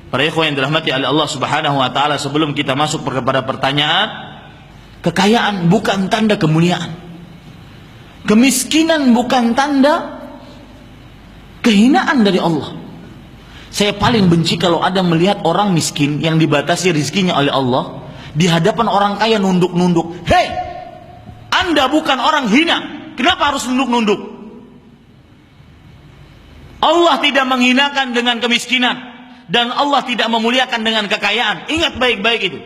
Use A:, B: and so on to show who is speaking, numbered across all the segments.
A: Para ikhwan yang dirahmati oleh Allah Subhanahu wa taala, sebelum kita masuk kepada pertanyaan, kekayaan bukan tanda kemuliaan. Kemiskinan bukan tanda kehinaan dari Allah. Saya paling benci kalau ada melihat orang miskin yang dibatasi rezekinya oleh Allah, di hadapan orang kaya nunduk-nunduk. Hei, Anda bukan orang hina, kenapa harus nunduk-nunduk? Allah tidak menghinakan dengan kemiskinan, dan Allah tidak memuliakan dengan kekayaan. Ingat baik-baik itu.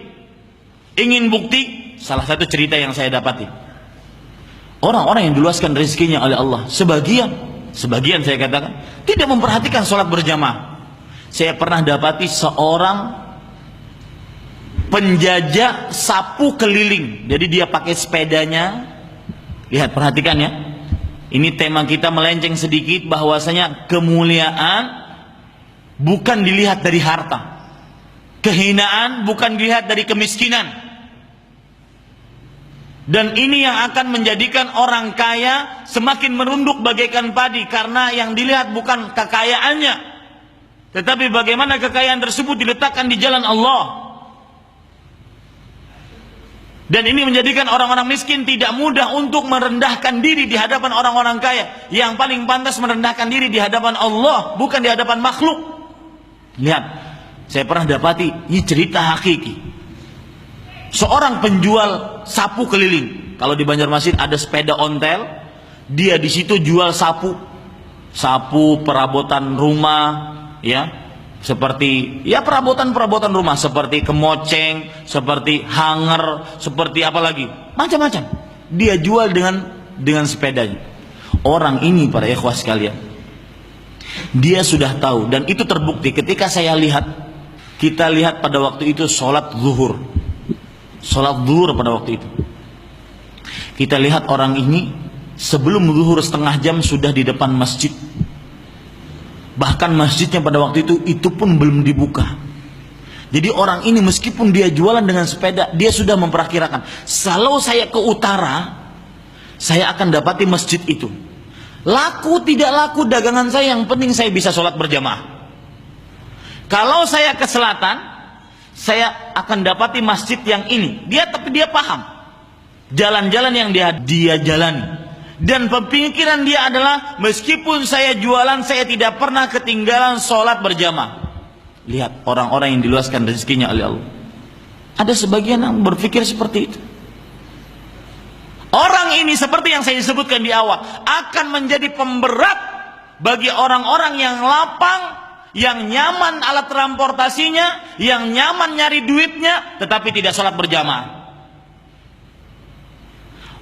A: Ingin bukti? Salah satu cerita yang saya dapati, orang-orang yang diluaskan rezekinya oleh Allah, sebagian saya katakan, tidak memperhatikan sholat berjamaah. Saya pernah dapati seorang penjajah sapu keliling. Jadi dia pakai sepedanya. Lihat, perhatikan ya. Ini tema kita melenceng sedikit, bahwasanya kemuliaan bukan dilihat dari harta. Kehinaan bukan dilihat dari kemiskinan. Dan ini yang akan menjadikan orang kaya semakin merunduk bagaikan padi, karena yang dilihat bukan kekayaannya, tetapi bagaimana kekayaan tersebut diletakkan di jalan Allah. Dan ini menjadikan orang-orang miskin tidak mudah untuk merendahkan diri di hadapan orang-orang kaya. Yang paling pantas merendahkan diri di hadapan Allah, bukan di hadapan makhluk. Lihat, saya pernah dapati, ini cerita hakiki. Seorang penjual sapu keliling. Kalau di Banjarmasin ada sepeda ontel, dia di situ jual sapu perabotan rumah, ya, seperti ya perabotan rumah, seperti kemoceng, seperti hanger, seperti apa lagi, macam-macam. Dia jual dengan sepedanya. Orang ini, para ikhwah sekalian, dia sudah tahu, dan itu terbukti ketika kita lihat pada waktu itu sholat zuhur pada waktu itu. Kita lihat orang ini sebelum zuhur setengah jam sudah di depan masjid. Bahkan masjidnya pada waktu itu pun belum dibuka. Jadi orang ini meskipun dia jualan dengan sepeda, dia sudah memperkirakan, kalau saya ke utara, saya akan dapati masjid itu. Laku tidak laku dagangan saya, yang penting saya bisa sholat berjamaah. Kalau saya ke selatan, saya akan dapati masjid yang ini. Tapi dia paham jalan-jalan yang dia jalani. Dan pemikiran dia adalah, meskipun saya jualan, saya tidak pernah ketinggalan sholat berjamaah. Lihat orang-orang yang diluaskan rezekinya oleh Allah. Ada sebagian yang berpikir seperti itu. Orang ini, seperti yang saya sebutkan di awal, akan menjadi pemberat bagi orang-orang yang lapang, yang nyaman alat transportasinya, yang nyaman nyari duitnya, tetapi tidak sholat berjamaah.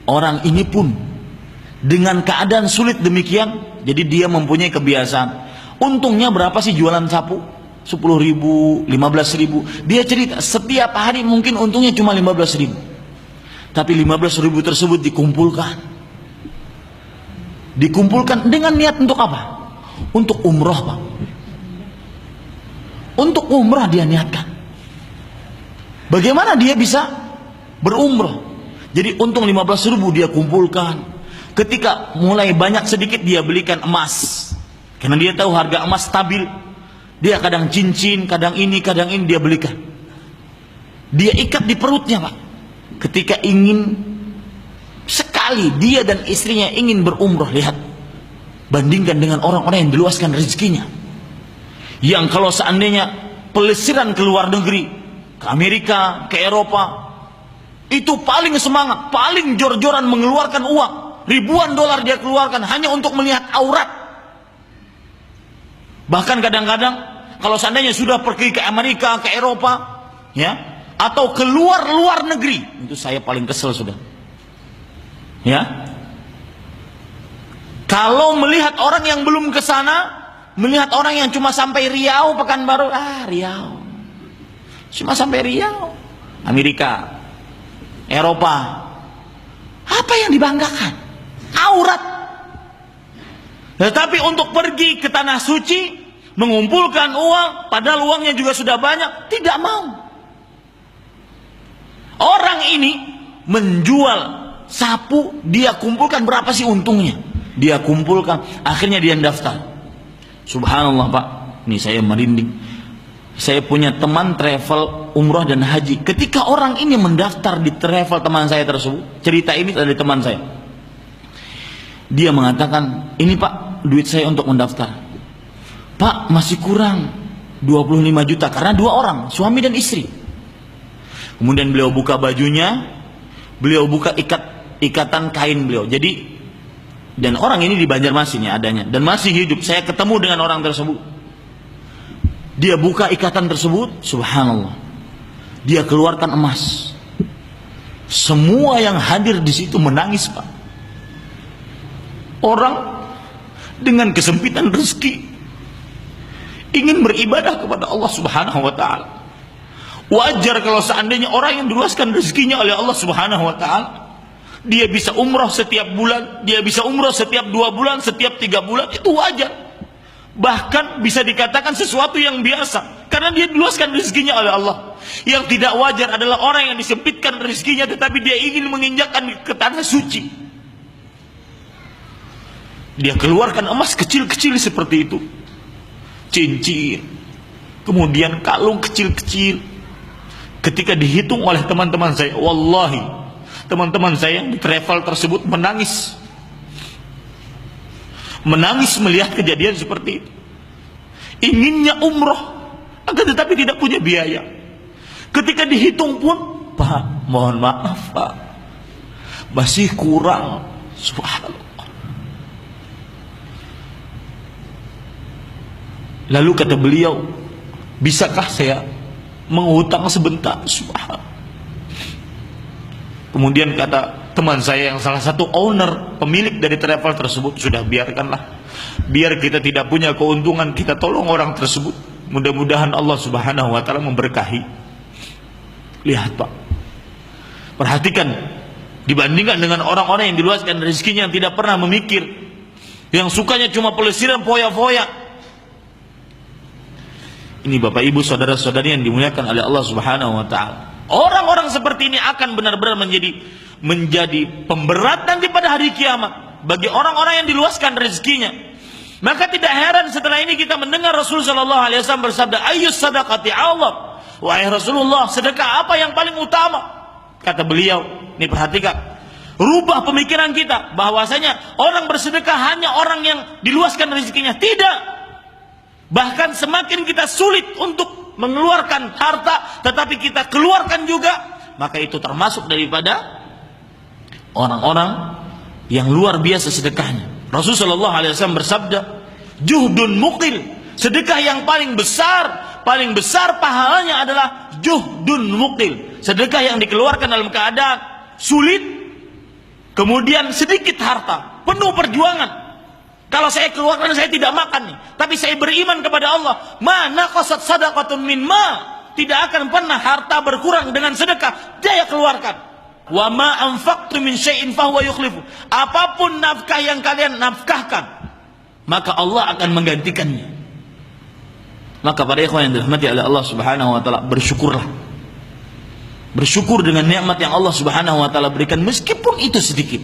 A: Orang ini pun dengan keadaan sulit demikian, jadi dia mempunyai kebiasaan. Untungnya berapa sih jualan sapu? 10.000, 15.000. Dia cerita setiap hari mungkin untungnya cuma 15.000. Tapi 15.000 tersebut dikumpulkan dengan niat untuk apa? Untuk umroh, Pak. Untuk umrah dia niatkan. Bagaimana dia bisa berumroh? Jadi untung 15.000 dia kumpulkan. Ketika mulai banyak sedikit, dia belikan emas, karena dia tahu harga emas stabil. Dia kadang cincin, kadang ini dia belikan. Dia ikat di perutnya, Pak. Ketika ingin sekali dia dan istrinya ingin berumrah, lihat, bandingkan dengan orang-orang yang diluaskan rezekinya, yang kalau seandainya pelesiran ke luar negeri, ke Amerika, ke Eropa, itu paling semangat, paling jor-joran mengeluarkan uang. Ribuan dolar dia keluarkan hanya untuk melihat aurat. Bahkan kadang-kadang kalau seandainya sudah pergi ke Amerika, ke Eropa, ya, atau ke luar negeri, itu saya paling kesel sudah. Ya. Kalau melihat orang yang belum ke sana, melihat orang yang cuma sampai Riau, Pekanbaru, Riau. Cuma sampai Riau. Amerika, Eropa. Apa yang dibanggakan? Aurat. Tetapi untuk pergi ke tanah suci, mengumpulkan uang, padahal uangnya juga sudah banyak, tidak mau. Orang ini menjual sapu, dia kumpulkan berapa sih untungnya? Dia kumpulkan, akhirnya dia daftar. Subhanallah, Pak, ini saya merinding. Saya punya teman travel umroh dan haji. Ketika orang ini mendaftar di travel teman saya tersebut, cerita ini dari teman saya. Dia mengatakan, ini Pak, duit saya untuk mendaftar. Pak, masih kurang 25 juta karena 2 orang, suami dan istri. Kemudian beliau buka bajunya, beliau buka ikatan kain beliau. Jadi, dan orang ini di Banjarmasin ya adanya, dan masih hidup. Saya ketemu dengan orang tersebut. Dia buka ikatan tersebut, subhanallah. Dia keluarkan emas. Semua yang hadir di situ menangis, Pak. Orang dengan kesempitan rezeki ingin beribadah kepada Allah Subhanahu wa taala. Wajar kalau seandainya orang yang diluaskan rezekinya oleh Allah Subhanahu wa taala, dia bisa umroh setiap bulan, dia bisa umroh setiap 2 bulan, setiap 3 bulan, itu wajar. Bahkan bisa dikatakan sesuatu yang biasa karena dia diluaskan rezekinya oleh Allah. Yang tidak wajar adalah orang yang disempitkan rezekinya tetapi dia ingin menginjakkan ke tanah suci. Dia keluarkan emas kecil-kecil seperti itu, cincin, kemudian kalung kecil-kecil. Ketika dihitung oleh teman-teman saya, wallahi teman-teman saya yang di travel tersebut menangis melihat kejadian seperti itu. Inginnya umroh akan tetapi tidak punya biaya. Ketika dihitung pun, Pak, mohon maaf Pak, masih kurang. Subhanallah. Lalu kata beliau, bisakah saya menghutang sebentar? Subhanallah. Kemudian kata teman saya yang salah satu owner, pemilik dari travel tersebut, sudah biarkanlah. Biar kita tidak punya keuntungan, kita tolong orang tersebut. Mudah-mudahan Allah Subhanahu wa taala memberkahi. Lihat Pak. Perhatikan, dibandingkan dengan orang-orang yang diluaskan rezekinya yang tidak pernah memikir, yang sukanya cuma pelesiran foya-foya. Ini Bapak Ibu saudara-saudari yang dimuliakan oleh Allah Subhanahu wa taala. Orang-orang seperti ini akan benar-benar menjadi pemberat nanti pada hari kiamat bagi orang-orang yang diluaskan rezekinya. Maka tidak heran setelah ini kita mendengar Rasulullah sallallahu alaihi wasallam bersabda, "Ayyus sadaqati Allah." Wahai Rasulullah, sedekah apa yang paling utama? Kata beliau, ini perhatikan, rubah pemikiran kita bahwasanya orang bersedekah hanya orang yang diluaskan rezekinya. Tidak. Bahkan semakin kita sulit untuk mengeluarkan harta, tetapi kita keluarkan juga, maka itu termasuk daripada orang-orang yang luar biasa sedekahnya. Rasulullah SAW bersabda, juhdun muqil, sedekah yang paling besar pahalanya adalah juhdun muqil, sedekah yang dikeluarkan dalam keadaan sulit, kemudian sedikit harta, penuh perjuangan. Kalau saya keluarkan, saya tidak makan nih, tapi saya beriman kepada Allah. Mana qasat sadaqatun min ma, tidak akan pernah harta berkurang dengan sedekah. Dia keluarkan. Wa ma anfaqtu min syai'in fahuwa yukhlifu. Apapun nafkah yang kalian nafkahkan, maka Allah akan menggantikannya. Maka para ikhwan yang dirahmati oleh Allah Subhanahu wa taala, bersyukurlah. Bersyukur dengan nikmat yang Allah Subhanahu wa taala berikan meskipun itu sedikit.